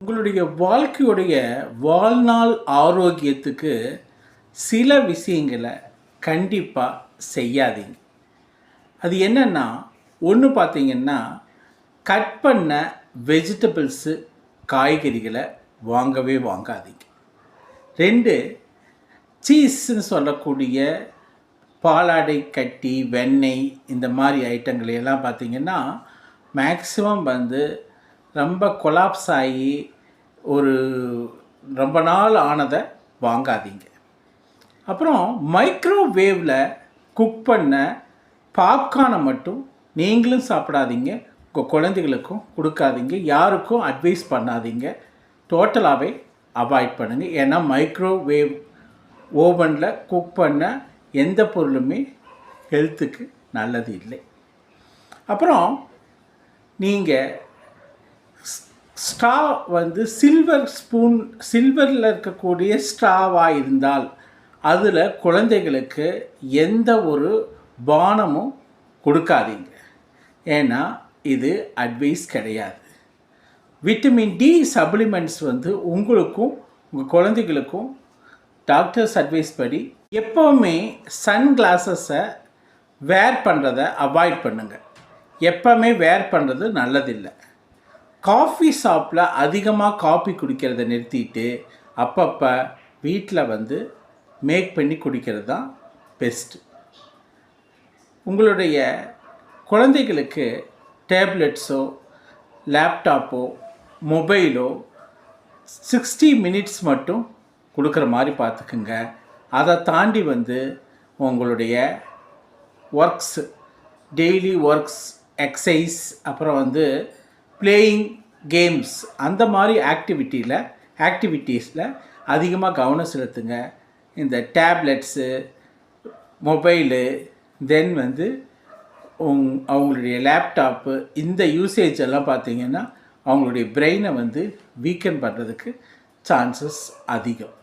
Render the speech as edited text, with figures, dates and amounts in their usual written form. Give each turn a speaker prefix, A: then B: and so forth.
A: உங்களுடைய வாழ்க்கையுடைய வாழ்நாள் ஆரோக்கியத்துக்கு சில விஷயங்களை கண்டிப்பாக செய்யாதீங்க. அது என்னென்னா, ஒன்று பார்த்தீங்கன்னா, கட் பண்ண வெஜிடபிள்ஸு காய்கறிகளை வாங்கவே வாங்காதீங்க. 2, சீஸ்ன்னு சொல்லக்கூடிய பாலாடை கட்டி வெண்ணெய் இந்த மாதிரி ஐட்டங்களை எல்லாம் பார்த்திங்கன்னா மேக்ஸிமம் ரொம்ப கொலாப்ஸ் ஆகி ஒரு ரொம்ப நாள் ஆனதை வாங்காதீங்க. அப்புறம் மைக்ரோவேவில் குக் பண்ண பாப்கார்னை மட்டும் நீங்களும் சாப்பிடாதீங்க, உங்கள் குழந்தைகளுக்கும் கொடுக்காதீங்க, யாருக்கும் அட்வைஸ் பண்ணாதீங்க. டோட்டலாகவே அவாய்ட் பண்ணுங்கள். ஏன்னா மைக்ரோவேவ் ஓவனில் குக் பண்ண எந்த பொருளுமே ஹெல்த்துக்கு நல்லது இல்லை. அப்புறம் நீங்கள் ஸ்ட்ரா சில்வரில் இருக்கக்கூடிய ஸ்ட்ராவாக இருந்தால் அதில் குழந்தைகளுக்கு எந்த ஒரு பானமும் கொடுக்காதீங்க. ஏன்னா இது அட்வைஸ் கிடையாது. விட்டமின் டி சப்ளிமெண்ட்ஸ் உங்களுக்கும் உங்கள் குழந்தைகளுக்கும் டாக்டர்ஸ் அட்வைஸ் படி எப்போவுமே சன் கிளாஸஸை வேர் பண்ணுறதை அவாய்ட் பண்ணுங்கள். எப்போவுமே வேர் பண்ணுறது நல்லதில்லை. காஃபி ஷாப்பில் அதிகமாக காஃபி குடிக்கிறத நிறுத்திட்டு அப்பப்போ வீட்டில் மேக் பண்ணி குடிக்கிறது தான் பெஸ்ட்டு. உங்களுடைய குழந்தைகளுக்கு டேப்லெட்ஸோ லேப்டாப்போ மொபைலோ 60 மினிட்ஸ் மட்டும் கொடுக்குற மாதிரி பார்த்துக்குங்க. அதை தாண்டி உங்களுடைய ஒர்க்ஸ், டெய்லி ஒர்க்ஸ், எக்ஸசைஸ், அப்புறம் பிளேயிங் கேம்ஸ் அந்த மாதிரி ஆக்டிவிட்டீஸில் அதிகமாக கவனம் செலுத்துங்க. இந்த டேப்லெட்ஸு, மொபைலு, தென் அவங்களுடைய லேப்டாப்பு இந்த யூசேஜ் எல்லாம் பார்த்திங்கன்னா அவங்களுடைய பிரெயினை வீக்கன் பண்ணுறதுக்கு சான்சஸ் அதிகம்.